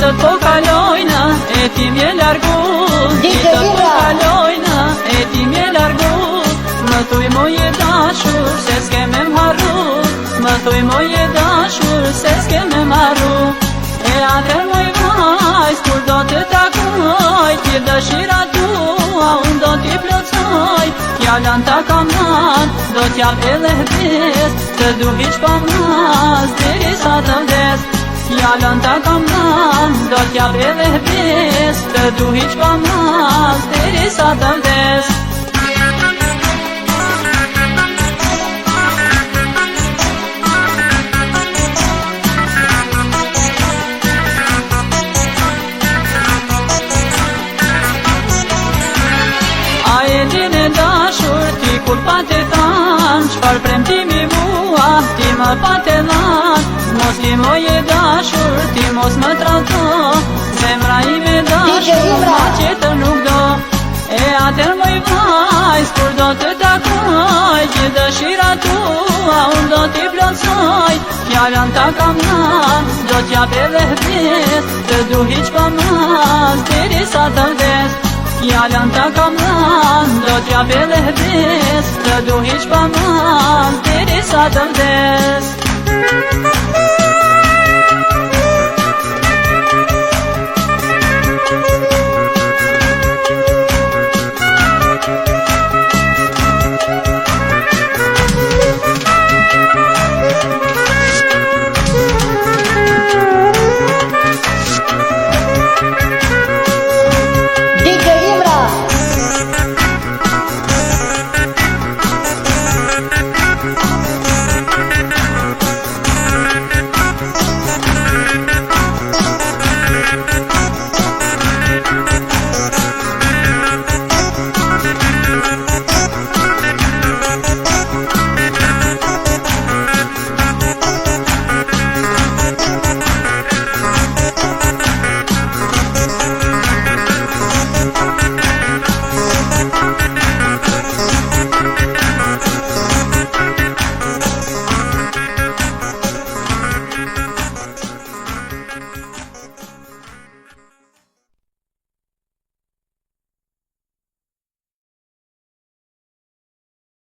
Ditët po kalojnë, e ti m'je largu. Ditët po kalojnë, e ti m'je largu. Më thuj moje dashur, se s'ke me m'harru. Më thuj moje dashur, se s'ke me m'harru. E atër moj vajz, kur do të takoj, ti dëshira tua, unë do t'i plotësoj. Fjallën ta kam natë, do t'jap edhe hbes, të du hiq pa mas, deri sa të vdes. Fjallën ta kam natë, do t'jap edhe hbes, të du hiq pa mas, deri sa të vdes. Kur pa të thanë, qfar premtimi mua, ti më pa të lanë. Mos li moje dashur, ti mos më trato, zemra ime dashur, ma qëtër nuk do. E atër moj vajz, kur do të takoj, gjithë dëshira tua, unë do t'i plotësoj. Fjallën ta kam natë, do t'jap edhe hbes, të du hiq pa mas, deri sa të vdes. Fjallën ta kam natë, do t'jap edhe hbes, të du hiq pa mas, deri sa të vdes.